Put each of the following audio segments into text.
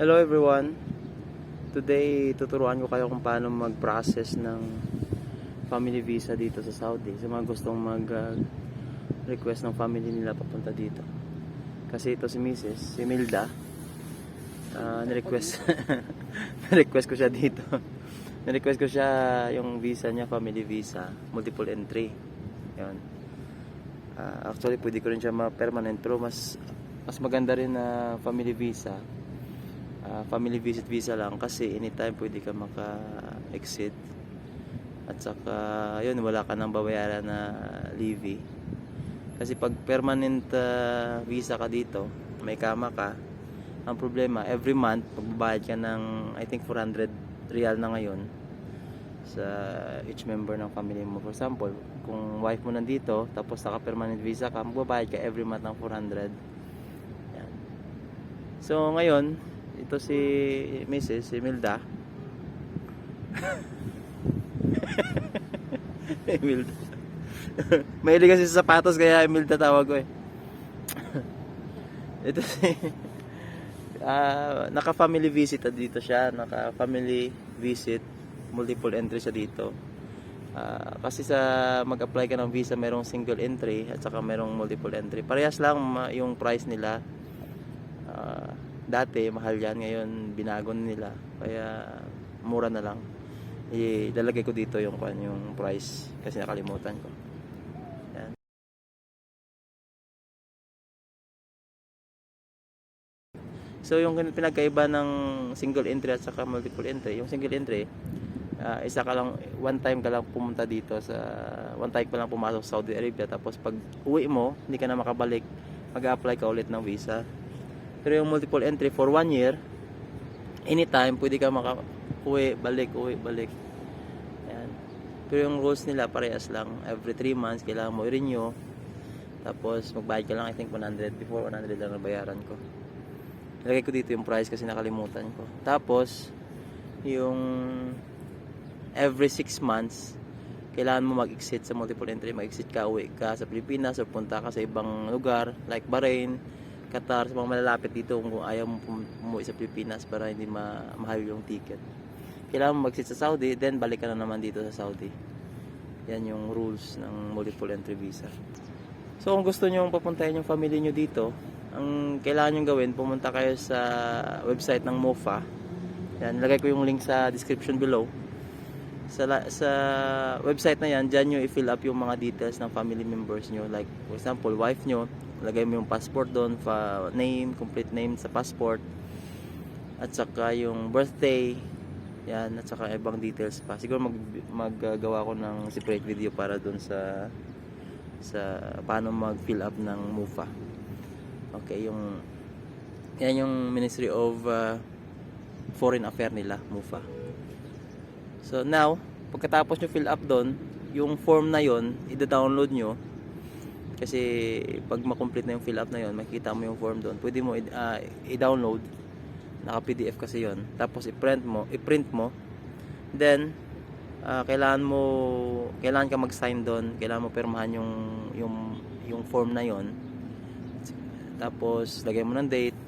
Hello everyone. Today tuturuan ko kayo kung paano mag-process ng family visa dito sa Saudi sa mga gustong mag-request ng family nila papunta dito. Kasi ito si Mrs. si Milda, ni-request ni-request ko siya dito. Ni-request ko siya yung visa niya, family visa, multiple entry. 'Yon. Actually pwede ko rin siya ma-permanent, pero mas maganda rin na family visa. Family visit visa lang kasi anytime pwede ka maka-exit, at saka yun, wala ka nang babayaran na levy. Kasi pag permanent visa ka dito, may kama ka, ang problema every month magbabayad ka ng I think 400 real na ngayon sa each member ng family mo. For example, kung wife mo nandito tapos naka permanent visa ka, magbabayad ka every month ng 400. Yan. So ngayon ito si Mrs. si Milda. Milda. Mahilig kasi sa sapatos kaya Milda tawag ko eh. Ito si naka-family visit dito siya, naka-family visit, multiple entry siya dito. Kasi sa mag-apply ka ng visa, merong single entry at saka merong multiple entry. Parehas lang yung price nila. Dati mahal yan, ngayon binago nila kaya mura na lang. Ilalagay ko dito yung price kasi nakalimutan ko. Yan. So yung pinagkaiba ng single entry at saka multiple entry, yung single entry, isa ka lang, one time ka lang pumunta dito one time ka lang pumasok sa Saudi Arabia, tapos pag uwi mo hindi ka na makabalik, mag-apply ka ulit ng visa. Pero yung multiple entry for 1 year, anytime pwede ka uwi, balik. Yan. Pero yung rules nila parehas lang. Every 3 months kailangan mo i-renew. Tapos magbayad ka lang, I think 100. Before 100 lang nabayaran ko. Nilagay ko dito yung price kasi nakalimutan ko. Tapos yung every 6 months kailangan mo mag-exit sa multiple entry. Mag-exit ka, uwi ka sa Pilipinas o punta ka sa ibang lugar like Bahrain, Qatar, sa mga malalapit dito kung ayaw mo umuwi sa Pilipinas para hindi mahal yung ticket. Kailangan mo mag-exit sa Saudi, then balik ka na naman dito sa Saudi. Yan yung rules ng multiple entry visa. So kung gusto nyo papuntahin yung family nyo dito, ang kailangan nyo gawin, pumunta kayo sa website ng MOFA. Yan, lagay ko yung link sa description below. Sa website na yan, dyan nyo i-fill up yung mga details ng family members nyo. Like for example, wife nyo, lagay mo yung passport doon, name, complete name sa passport, at saka yung birthday, yan, at saka ibang details pa. Siguro maggagawa ko ng separate video para doon sa paano mag-fill up ng MOFA. Okay, yan yung Ministry of Foreign Affairs nila, MOFA. So now, pagkatapos nyo fill up doon, yung form na yon, i-download nyo. Kasi pag ma-complete na yung fill up na yon, makikita mo yung form doon. Pwede mo i-download. Naka-PDF kasi yon. Tapos i-print mo. Then kailangan ka mag-sign doon. Kailangan mo pirmahan yung form na yon. Tapos lagay mo ng date.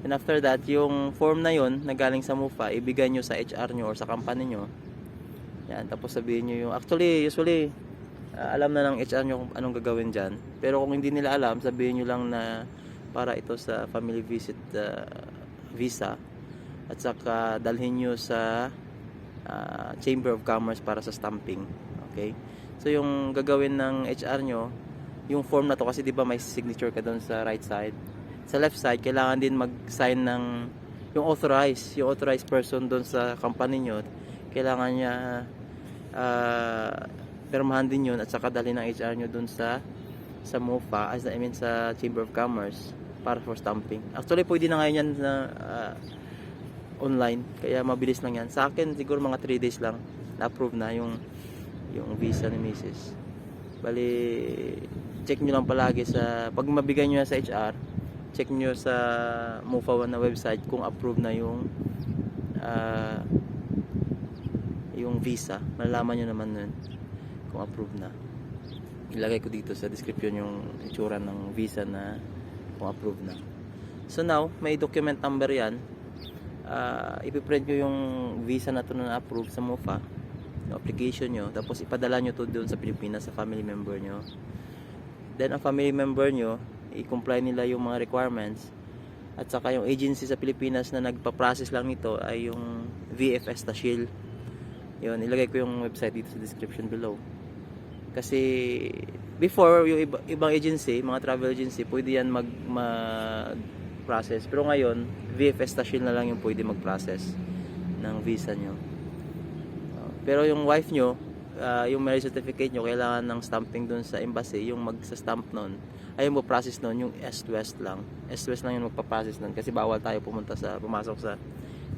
And after that, yung form na yon na galing sa MOFA, ibigay nyo sa HR nyo or sa company nyo. Yan, tapos sabihin nyo usually alam na ng HR nyo kung anong gagawin dyan. Pero kung hindi nila alam, sabihin nyo lang na para ito sa family visit visa, at saka dalhin nyo sa Chamber of Commerce para sa stamping. Okay? So yung gagawin ng HR nyo, yung form na to, kasi di ba may signature ka doon sa right side, sa left side kailangan din mag-sign ng yung authorized person doon sa company nyo. Kailangan niya pirmahan din yun, at saka dali ng HR nyo dun sa MOFA, sa Chamber of Commerce para for stamping. Actually pwede na ngayon yan na online, kaya mabilis lang yan. Sa akin siguro mga 3 days lang na-approve na yung visa ni Mrs. Bali, check nyo lang palagi pag mabigay nyo sa HR, check nyo sa MOFA na website kung approve na yung visa. Malalaman nyo naman nun kung approve na. Ilagay ko dito sa description yung itsura ng visa na kung approve na. So now, may document number yan. ipiprint nyo yung visa na to na approve sa MOFA, yung application nyo, tapos ipadala nyo to doon sa Pilipinas sa family member nyo. Then ang family member nyo, i-comply nila yung mga requirements, at saka yung agency sa Pilipinas na nagpa-process lang nito ay yung VFS Tashil. Yun, ilagay ko yung website dito sa description below. Kasi before, yung ibang agency, mga travel agency, pwede yan mag-process. Pero ngayon, VFS Tashil na lang yung pwede mag-process ng visa nyo. Pero yung wife nyo, yung marriage certificate nyo, kailangan ng stamping dun sa embassy. Yung magsa-stamp nun, ay yung mag-process nun, yung East-West lang. East-West lang yung magpa-process nun. Kasi bawal tayo pumasok sa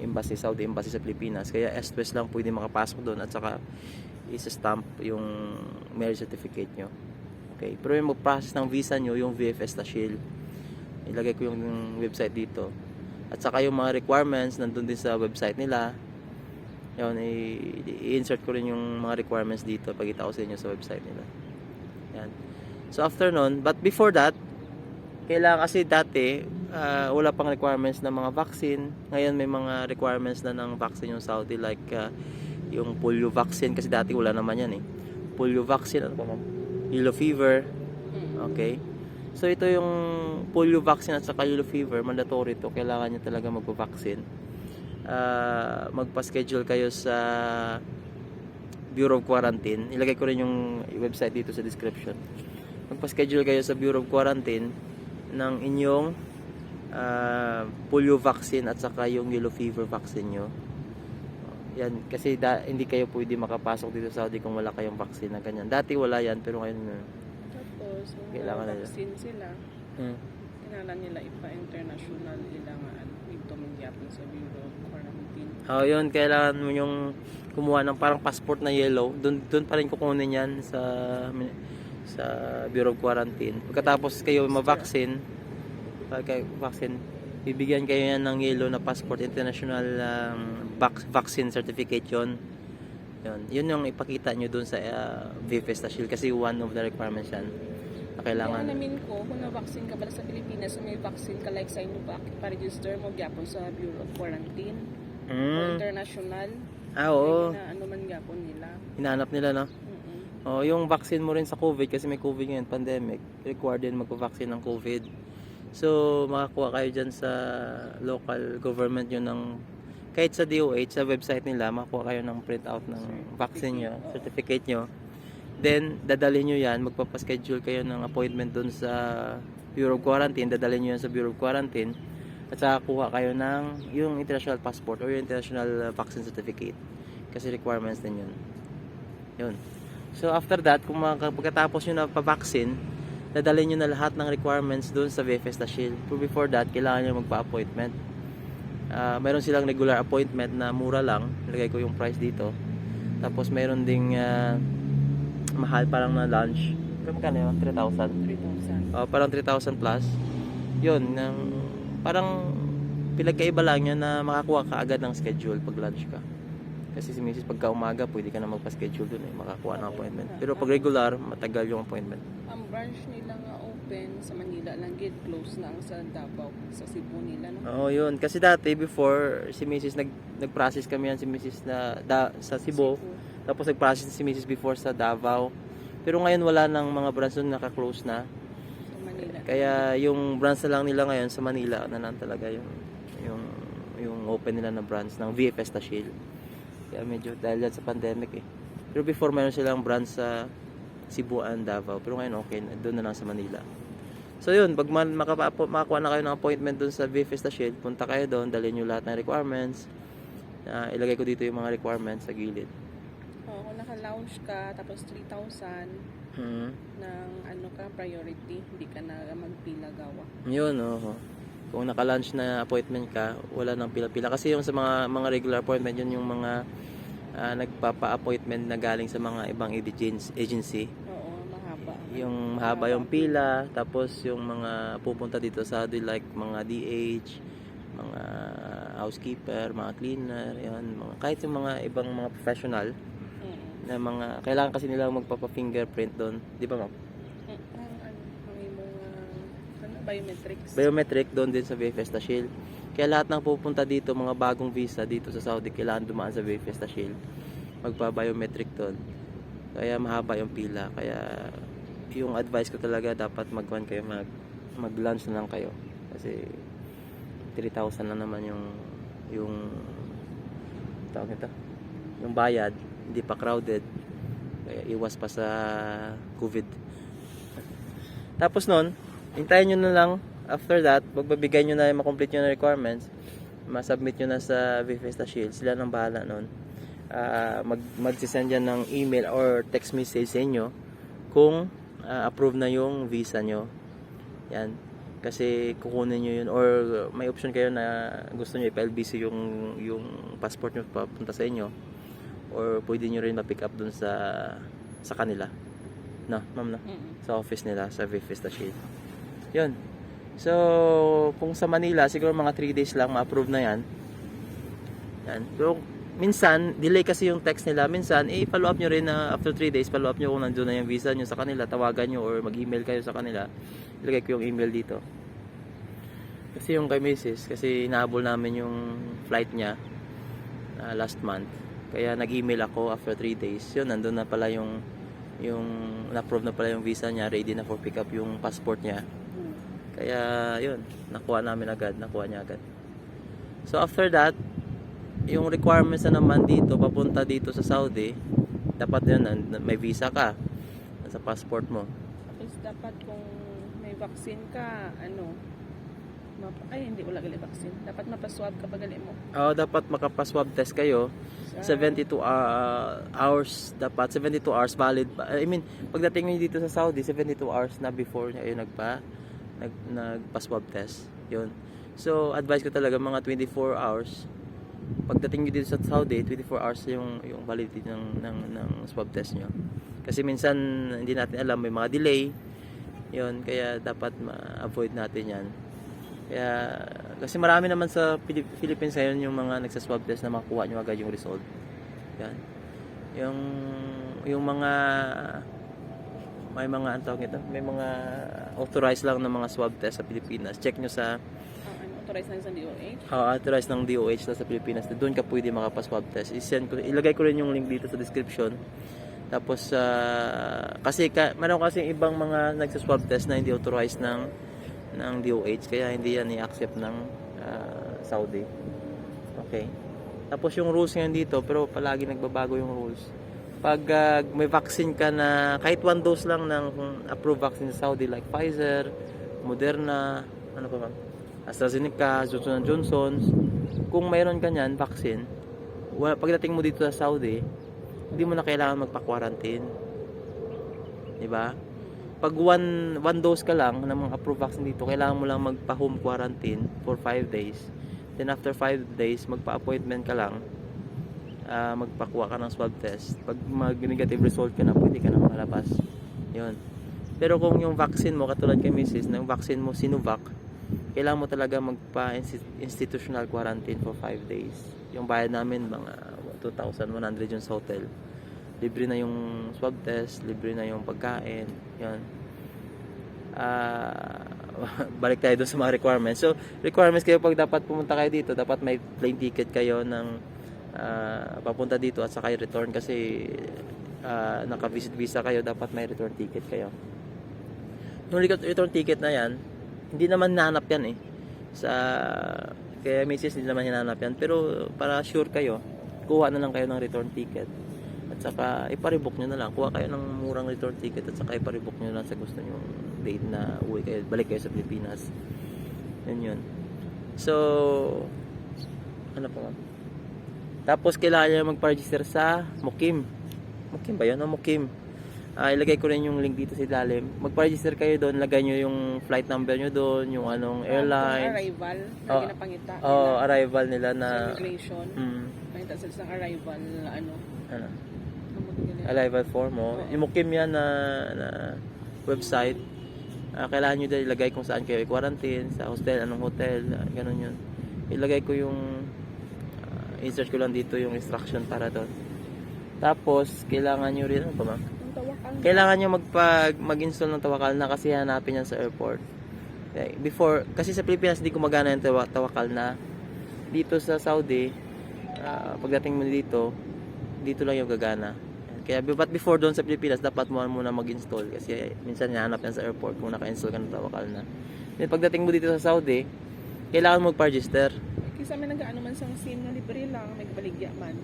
embassy, Saudi Embassy sa Pilipinas. Kaya East-West lang pwede makapasok doon, at saka isa-stamp yung marriage certificate nyo. Okay. Pero yung mag-process ng visa nyo, yung VFS Tashil, ilagay ko yung website dito. At saka yung mga requirements nandun din sa website nila. Yun, i-insert ko rin yung mga requirements dito, pagkita ko sa inyo sa website nila. Yan. So after nun, but before that, kailangan, kasi dati wala pang requirements ng mga vaccine. Ngayon may mga requirements na ng vaccine yung Saudi, like yung polio vaccine, kasi dati wala naman yan eh. Polio vaccine, ano ba ma'am? Yellow fever. Okay. So ito yung polio vaccine at saka yellow fever, mandatory to, kailangan nyo talaga magpa-vaccine. Magpa-schedule kayo sa Bureau of Quarantine. Ilagay ko rin yung website dito sa description. Magpa-schedule kayo sa Bureau of Quarantine ng inyong polio vaccine at saka yung yellow fever vaccine nyo. Yan, kasi hindi kayo pwede makapasok dito sa Saudi kung wala kayong vaccine na ganyan. Dati wala yan, pero ngayon tapos kailangan mga nila. vaccine sila, kailangan nila ipa-international ilangan dito magyapon sa Bureau of Quarantine. Yun, kailangan mo yung kumuha ng parang passport na yellow. Doon pa rin kukunin yan sa Bureau of Quarantine. Pagkatapos kayo ma-vaccine, bibigyan kayo yan ng yellow na passport, international vaccine certificate yun. Yun yung ipakita nyo dun sa VFS Tashil, kasi one of the requirements yan na kailangan. Kaya namin ko, kung na-vaccine ka ba sa Pilipinas, may vaccine ka like sa inyo ba, pa-register mo gyapon sa Bureau of Quarantine o international. Oo. Na ano man gyapon nila. Hinahanap nila, no? Yung vaccine mo rin sa COVID, kasi may COVID ngayon, pandemic, required din magpa-vaccine ng COVID. So makakuha kayo dyan sa local government nyo ng, kahit sa DOH, sa website nila, makakuha kayo ng printout ng vaccine nyo, certificate nyo. Then dadalhin nyo yan, magpapaschedule kayo ng appointment dun sa Bureau of Quarantine, dadalhin nyo yan sa Bureau of Quarantine, at saka kuha kayo ng yung international passport or yung international vaccine certificate, kasi requirements din yun. So after that, kung pagkatapos nyo na pa-vaccine, dadalhin nyo na lahat ng requirements dun sa VFS Tashil. Pero before that, kailangan nyo magpa-appointment. Mayroon silang regular appointment na mura lang, ilagay ko yung price dito. Tapos mayroon ding mahal, parang na lunch. Pero magkano yun? 3,000? 3,000. Parang 3,000 plus. Yun, parang pinagkaiba lang yan na makakuha ka agad ng schedule pag lunch ka. Kasi si Mrs. pagka umaga, pwede ka na magpa-schedule dun eh, makakuha ng appointment. Pero pag regular, matagal yung appointment. Ang branch nila nga open sa Manila lang, gate close na ang sa Davao, sa Cebu nila, no? Oo, yun. Kasi dati, before, si Mrs. nag-process kami yan, si Mrs. sa Cebu. Tapos nag-process si Mrs. before sa Davao. Pero ngayon wala nang mga branch doon, naka-close na. Sa Manila. Kaya yung branch na lang nila ngayon sa Manila na lang talaga yung open nila na branch ng VFS Tashil. Kaya medyo dahil yan sa pandemic eh. Pero before mayroon silang branch sa Cebu and Davao. Pero ngayon okay, doon na lang sa Manila. So yun, pag makakuha na kayo ng appointment doon sa VFS Tashil, punta kayo doon, dalhin nyo lahat ng requirements. Ilagay ko dito yung mga requirements sa gilid. Kung naka-lounge ka, tapos 3,000 ng ano ka, priority, hindi ka na magpila gawa. Yun, kung naka-lunch na appointment ka, wala nang pila-pila. Kasi yung sa mga regular appointment, yun yung mga nagpapa-appointment na galing sa mga ibang agency. Oo, mahaba. Yung mahaba yung pila, tapos yung mga pupunta dito sa like mga DH, mga housekeeper, mga cleaner, yun, kahit yung mga ibang mga professional na mga, kailangan kasi nila magpapa-fingerprint doon, di ba ma'am? Biometrics. Biometric doon din sa VFS Tashil. Kaya lahat ng pupunta dito, mga bagong visa dito sa Saudi, kailangan dumaan sa Bifesta Shield. Magpa-biometric doon. Kaya mahaba yung pila. Kaya yung advice ko talaga, dapat kayo, mag-lunch na lang kayo. Kasi 3,000 na naman yung tawag nito, yung bayad, hindi pa crowded. Kaya iwas pa sa COVID. Tapos nun, hintayin nyo na lang. After that, magbabigay nyo na, makomplete nyo na requirements, masubmit nyo na sa Bifesta Shield. Sila nang bahala nun. Magsisend yan ng email or text message sa inyo kung approve na yung visa nyo. Yan. Kasi kukunin nyo yun, or may option kayo na gusto nyo ipa-LBC yung passport nyo papunta sa inyo, or pwede nyo rin ma-pick up dun sa kanila, no ma'am, no? Sa office nila sa Bifesta Shield. Yun. So kung sa Manila siguro mga 3 days lang ma-approve na yan. So minsan delay kasi yung text nila, minsan follow up nyo rin na after 3 days, follow up nyo kung nandun na yung visa nyo sa kanila, tawagan nyo or mag-email kayo sa kanila. Ilagay ko yung email dito. Kasi yung kay Mrs. kasi inahabol namin yung flight niya last month. Kaya nag-email ako after 3 days. Yun, nandun na pala yung na-approve na pala yung visa niya, ready na for pick up yung passport niya. Kaya yun, nakuha niya agad. So after that, yung requirements na naman dito, papunta dito sa Saudi, dapat yun, may visa ka sa passport mo. Tapos dapat kung may vaccine ka, hindi wala gali vaccine. Dapat mapaswab ka pag gali mo. Dapat makapaswab test kayo. 72 hours, dapat 72 hours valid. I mean, pagdating niyo dito sa Saudi, 72 hours na before niya nagpa-swab test. Yun. So, advice ko talaga mga 24 hours. Pagdating niyo dito sa Saudi, 24 hours yung validity ng swab test niyo. Kasi minsan hindi natin alam, may mga delay. Yun, kaya dapat ma-avoid natin 'yan. Kaya kasi marami naman sa Philippines ngayon yung mga nagsa-swab test na makuha nyo agad yung result. Yan. Yung mga may mga may mga authorized lang ng mga swab test sa Pilipinas. Check nyo sa authorized ng DOH. Authorized ng DOH sa Pilipinas. Doon ka pwede makapa-swab test. Ilagay ko rin yung link dito sa description. Tapos kasi meron kasi ibang mga nagsa-swab test na hindi authorized ng DOH, kaya hindi yan i-accept ng Saudi. Okay. Tapos yung rules ngayon dito, pero palagi nagbabago yung rules. Pag may vaccine ka na kahit 1 dose lang ng approved vaccine sa Saudi, like Pfizer, Moderna, AstraZeneca, Johnson & Johnson, kung mayroon ka niyan vaccine, pagdating mo dito sa Saudi, hindi mo na kailangan magpa-quarantine. Diba? Pag one dose ka lang ng mga approved vaccine dito, kailangan mo lang magpa-home quarantine for 5 days. Then after 5 days, magpa-appointment ka lang, magpakuha ka ng swab test. Pag mag-negative result ka na, pwede ka na makalabas. Yun. Pero kung yung vaccine mo, katulad kay Mrs., ng vaccine mo Sinovac, kailangan mo talaga magpa-institutional quarantine for 5 days. Yung bayad namin, mga 2,100 yun sa hotel. Libre na yung swab test, libre na yung pagkain, yun. Balik tayo doon sa mga requirements. So, requirements kayo pag dapat pumunta kayo dito, dapat may plane ticket kayo ng papunta dito at saka return kasi naka-visit visa kayo, dapat may return ticket kayo. Yung return ticket na yan, hindi naman hinanap yan kaya Mrs. hindi naman hinanap yan, pero para sure kayo, kuha na lang kayo ng return ticket. At saka iparebook nyo na lang. Kuha kayo ng murang return ticket at saka iparebook nyo na lang sa gusto nyo date na uwi kayo, balik kayo sa Pilipinas. Yun. So, ano pa? Tapos kailangan nyo magpa-register sa Mukim. Mukim ba yun? Mukim. Ilagay ko rin yung link dito sa ilalim. Magpa-register kayo doon, lagay nyo yung flight number nyo doon, yung anong airline. Arrival, na ginapangita. Arrival nila na sa immigration. Pangita sila sa arrival, arrival form mo. Yung Mukim yan na website. Kailangan nyo din ilagay kung saan kayo i-quarantine, sa hostel, anong hotel, ganun yun. Ilagay ko yung insert ko lang dito yung instruction para doon. Tapos, kailangan nyo rin, kailangan nyo mag-install ng Tawakal na kasi hanapin yan sa airport. Before, kasi sa Pilipinas hindi gumagana yung Tawakal na. dito sa Saudi, pagdating mo dito, dito lang yung gagana. Kaya but before doon sa Pilipinas, dapat mo muna mag-install kasi minsan hinahanap yan sa airport kung naka-install ka ng Tawakal na. Then pagdating mo dito sa Saudi, kailangan mo mag-register. Kasi may nag-ano man sang SIM na libre lang, may baligya man.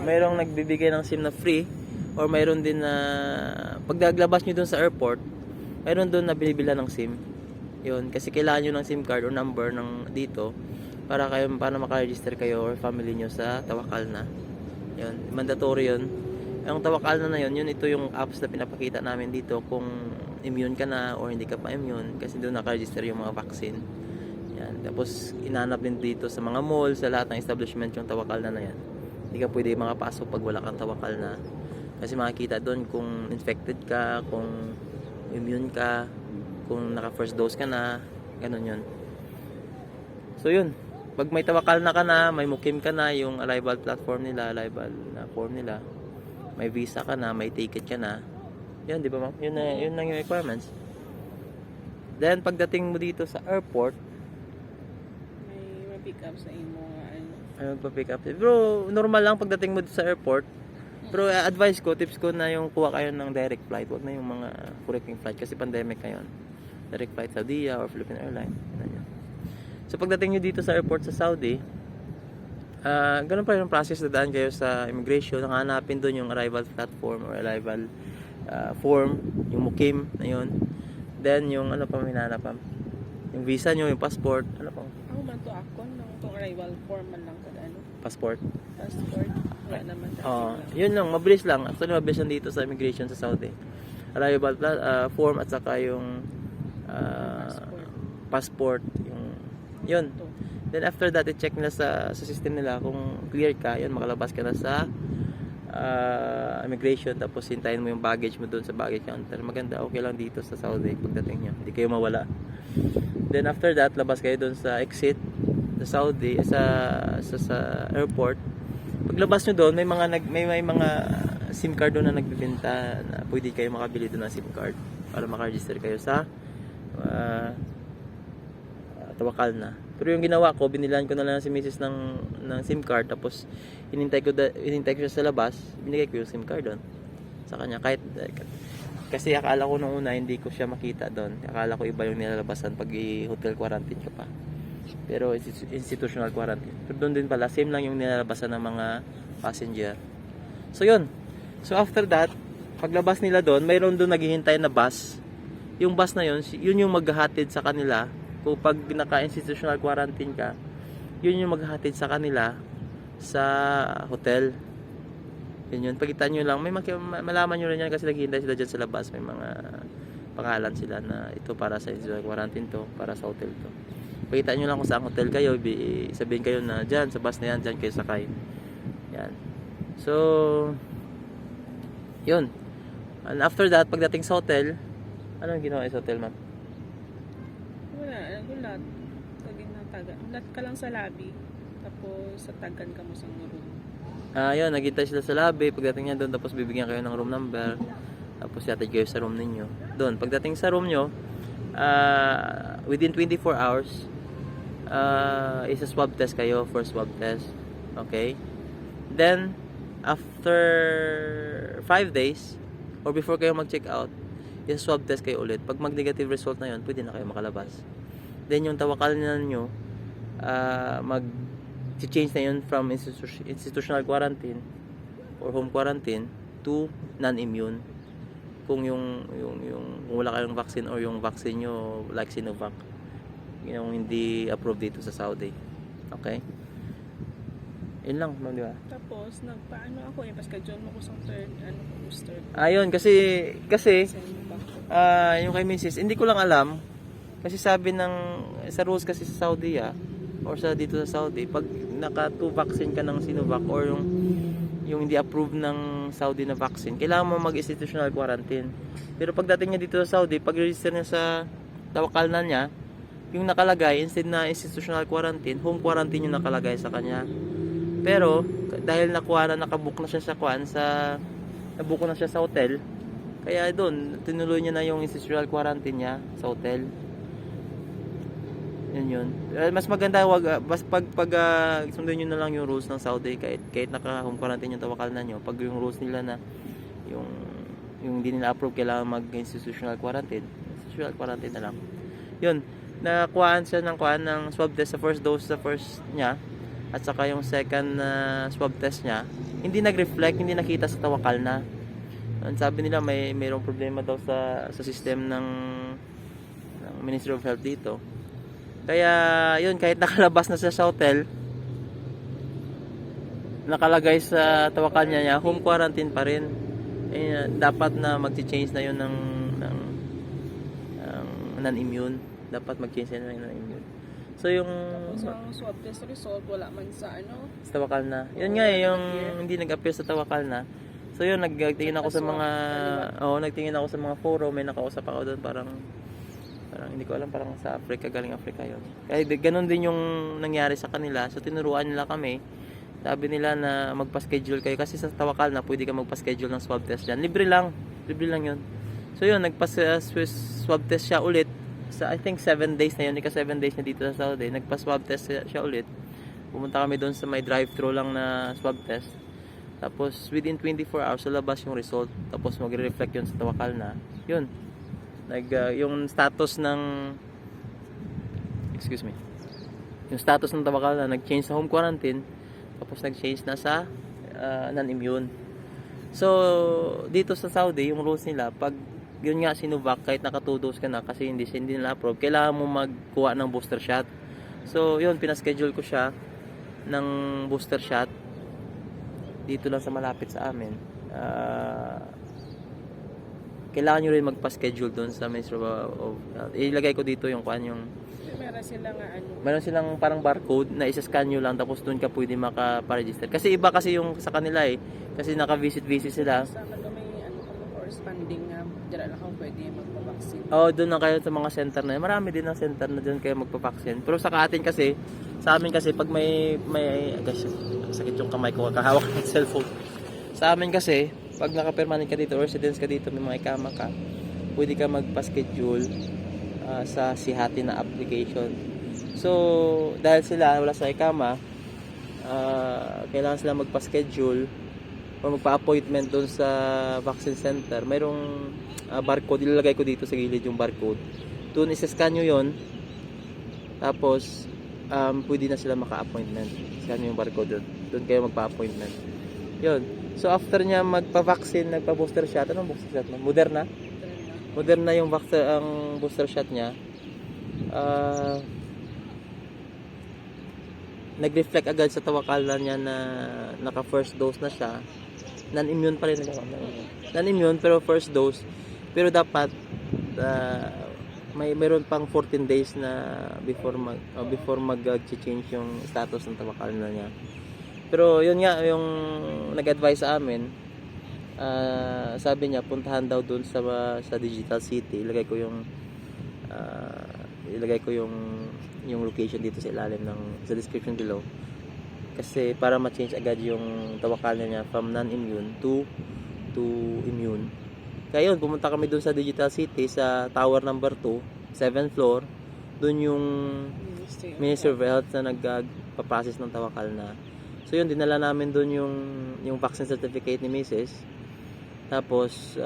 Mayroong nagbibigay ng SIM na free or mayroon din na pagdaglabas nyo doon sa airport, mayroon doon na binibila ng SIM. Yun, kasi kailangan nyo ng SIM card or number ng dito para maka-register kayo or family nyo sa Tawakal na. Yun, mandatory yun. Ang Tawakal na yun, ito yung apps na pinapakita namin dito kung immune ka na or hindi ka pa immune kasi doon naka-register yung mga vaccine. Yan. Tapos inanap din dito sa mga mall, sa lahat ng establishment yung Tawakal na yan. Hindi ka pwede makapasok pag wala kang Tawakal na. Kasi makikita doon kung infected ka, kung immune ka, kung naka first dose ka na, ganun yun. So yun, pag may Tawakal na ka na, may Mukim ka na, yung arrival platform nila, arrival na form nila, may visa ka na, may ticket ka na, yun, di ba ma'am? Yun lang yung requirements. Then, pagdating mo dito sa airport, May pick up sa imo nga ano. ay magpa-pick up. Bro, normal lang pagdating mo dito sa airport. Pero advice ko, tips ko na yung kuha kayo ng direct flight. Huwag na yung mga connecting flight kasi pandemic ngayon. Direct flight Saudia or Philippine Airlines. Yan. So pagdating nyo dito sa airport sa Saudi, ganun pa yung process, dadaan kayo sa immigration, hanapin doon yung arrival platform or arrival form, yung Mukim na yun. Then yung ano pa hinanap pa? Yung visa nyo, yung passport, ano pa? Ako man to ako nung tong arrival form man lang kada ano. Passport. Passport. Wala naman Yun lang, mabilis lang. Actually, mabilis lang dito sa immigration sa Saudi. Arrival form at saka yung passport. Yun. Then after that, i-check nila sa system nila kung clear ka. Yun, makalabas ka na sa immigration. Tapos hintayin mo yung baggage mo doon sa baggage counter. Maganda, okay lang dito sa Saudi pagdating nyo. Hindi kayo mawala. Then after that, labas kayo doon sa exit sa Saudi, sa airport. Paglabas nyo doon, may mga SIM card doon na nagbibenta na pwede kayo makabili doon ng SIM card para makaregister kayo sa Tawakal na. Pero yung ginawa ko, binilan ko na lang si Mrs. ng SIM card, tapos hinintay ko siya sa labas, binigay ko yung SIM card doon sa kanya. Kasi akala ko nung una hindi ko siya makita doon. Akala ko iba yung nilalabasan pag hotel quarantine ka pa. Pero institutional quarantine. Pero doon din pala, same lang yung nilalabasan ng mga passenger. So yun. So after that, paglabas nila doon, mayroon doon naghihintay na bus. Yung bus na yun yung maghahatid sa kanila. Kung pag naka-institutional quarantine ka, yun yung maghahatid sa kanila sa hotel. Yun. Pagkita nyo lang, malaman nyo rin yan kasi naghihintay sila dyan sa labas. May mga pangalan sila na ito para sa institutional quarantine to, para sa hotel to. Pagkita nyo lang kung saan hotel kayo, sabihin kayo na dyan, sa bus na yan, dyan kayo sakay. Yan. So, yun. And after that, pagdating sa hotel, anong ginawa sa hotel, ma'am? Wala, gulat. Ulat ka lang sa lobby. Tapos sa tagan ka mo sa room. Yun, naghintay sila sa lobby. Pagdating niya doon, tapos bibigyan kayo ng room number. Tapos yatid kayo sa room ninyo. Doon, pagdating sa room nyo, within 24 hours, isa swab test kayo for swab test. Okay? Then, after 5 days, or before kayo mag-check out, isa swab test kayo ulit. Pag mag-negative result na yun, pwede na kayo makalabas. Then, yung Tawakal na nyo, mag-change na yun from institutional quarantine or home quarantine to non-immune. Kung kung wala kayong vaccine or yung vaccine nyo like Sinovac, yung hindi approved dito sa Saudi. Okay? Yun lang, ma'am, di ba? Tapos, nagpaano ako eh. Paska John mo ko sa booster. Ayun, kasi yung kay Mrs. hindi ko lang alam. Kasi sabi sa rules kasi sa Saudi or dito sa Saudi, pag naka 2 vaccine ka ng Sinovac or yung hindi approved ng Saudi na vaccine, kailangan mo mag-institutional quarantine. Pero pagdating niya dito sa Saudi, pag-register niya sa Tawakal na niya, yung nakalagay, instead na institutional quarantine, home quarantine yung nakalagay sa kanya. Pero, dahil nakabook na siya nabook na siya sa hotel, kaya doon, tinuloy niya na yung institutional quarantine niya sa hotel. Yun. Mas maganda wag sundin niyo na lang yung rules ng Saudi kahit naka-home quarantine yung tawakal na nyo. Pag yung rules nila na yung hindi nila approve kailangan mag-institutional quarantine. Institutional quarantine na lang. Yun. Nakuhaan siya ng swab test sa first dose sa first niya at saka yung second swab test niya. Hindi nag-reflect, hindi nakita sa tawakal na. Ang sabi nila mayroong problema daw sa system ng Ministry of Health dito. Kaya yun, kahit nakalabas na siya sa hotel, nakalagay sa tawakal niya home quarantine pa rin. Dapat na mag-change na yun ng non-immune. Dapat mag-change na yun ng non-immune. So yung Tapos ang swab test result, wala man sa sa tawakal na. Yun nga yung hindi nag-appear sa tawakal na. So yun, nagtingin ako sa mga nagtingin ako sa mga forum, may nakausap ako doon parang hindi ko alam, parang sa Africa, galing Africa yun. Kaya ganun din yung nangyari sa kanila. So tinuruan nila kami. Sabi nila na magpa-schedule kayo kasi sa tawakal na pwede ka magpa-schedule ng swab test diyan. Libre lang yun. So yun, swab test siya ulit sa I think 7 days na yun, 7 days na dito sa Saudi. Nagpa-swab test siya ulit. Pumunta kami doon sa may drive-thru lang na swab test. Tapos within 24 hours labas yung result. Tapos magre-reflect yun sa tawakal na. Yun. Yung status ng yung status ng tawakal na nag-change sa home quarantine, tapos nag-change na sa non-immune. So dito sa Saudi yung rules nila, pag yun nga Sinovac, kahit naka 2 dose ka na kasi hindi nila approve, kailangan mo magkuha ng booster shot. So yun, pinaschedule ko siya ng booster shot dito lang sa malapit sa amin. Kailangan nyo rin magpa-schedule doon sa Ministry of Health. Ilagay ko dito yung meron silang parang barcode na isa-scan nyo lang tapos doon ka pwede maka-register. Kasi iba kasi yung sa kanila kasi naka-visit sila. Sa may corresponding dira lang kung pwede magpa-vaccine. Doon na kayo sa mga center na yun. Marami din ang center na doon kayo magpa-vaccine. Pero sa atin kasi, sa amin kasi pag may sakit yung kamay ko kahawak ng cellphone. Sa amin kasi, pag naka-permanent ka dito or residence ka dito, may mga ikama ka, pwede ka magpa-schedule sa Sihati na application. So, dahil sila wala sa ikama, kailangan sila magpa-schedule o magpa-appointment doon sa vaccine center. Mayroong barcode, ilalagay ko dito sa gilid yung barcode. Doon isa-scan nyo yun, tapos pwede na sila maka-appointment. Scan nyo yung barcode doon. Doon kayo magpa-appointment. Yun. So after niya magpa-vaccine, nagpa-booster shot, anong booster shot mo? Moderna yung ang booster shot niya. Nag-reflect agad sa tawakal na niya na naka first dose na siya. Non-immune pa rin non-immune pero first dose. Pero dapat mayroon pang 14 days na before mag-change yung status ng tawakal na niya. Pero yun nga yung nag-advise sa amin, sabi niya puntahan daw doon sa Digital City. Ilagay ko yung location dito sa ilalim sa description below. Kasi para ma-change agad yung tawakal niya from non-immune to immune. Kaya yun, pumunta kami doon sa Digital City sa Tower number 2, 7th floor. Doon yung Ministry of Health na nagpa-process ng tawakal na. So yun, dinala namin doon yung vaccine certificate ni Mrs. Tapos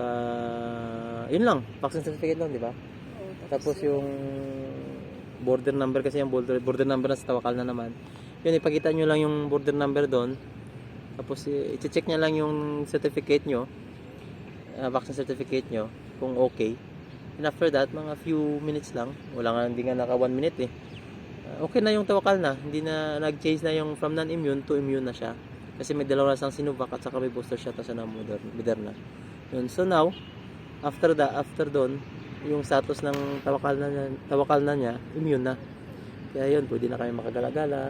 yun lang, vaccine certificate lang, di ba? Tapos yung border number, kasi yung border number na sa tawakal na naman. Yun, ipakita nyo lang yung border number doon. Tapos i-check nyo lang yung certificate nyo, vaccine certificate nyo, kung okay. And after that, mga few minutes lang, hindi nga naka 1 minute okay na yung tawakal na, hindi na nag-change na yung from non-immune to immune na siya. Kasi may dalawa na Sinovac at saka may booster shot na siya ng Moderna. Yun. So now, after doon, yung status ng tawakal na niya, immune na. Kaya yun, pwede na kami makagala-gala.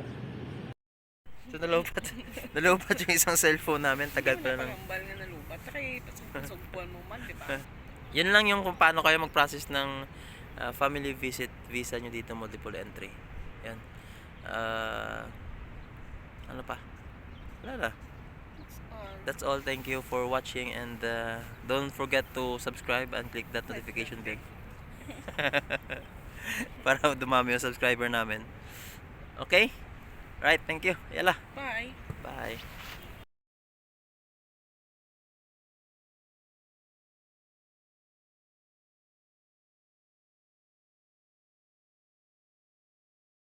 So nalobat yung isang cellphone namin, tagal pa lang. Pangambal nga nalubat, kaya pasugpuan mo man, di ba? Yan lang yung kung paano kayo mag-process ng family visit visa nyo dito, multiple entry. Yan. Ano pa? Wala na. That's all. Thank you for watching and don't forget to subscribe and click that notification bell. para dumami yung subscriber namin. Okay? Right, thank you. Yala. Bye! Bye.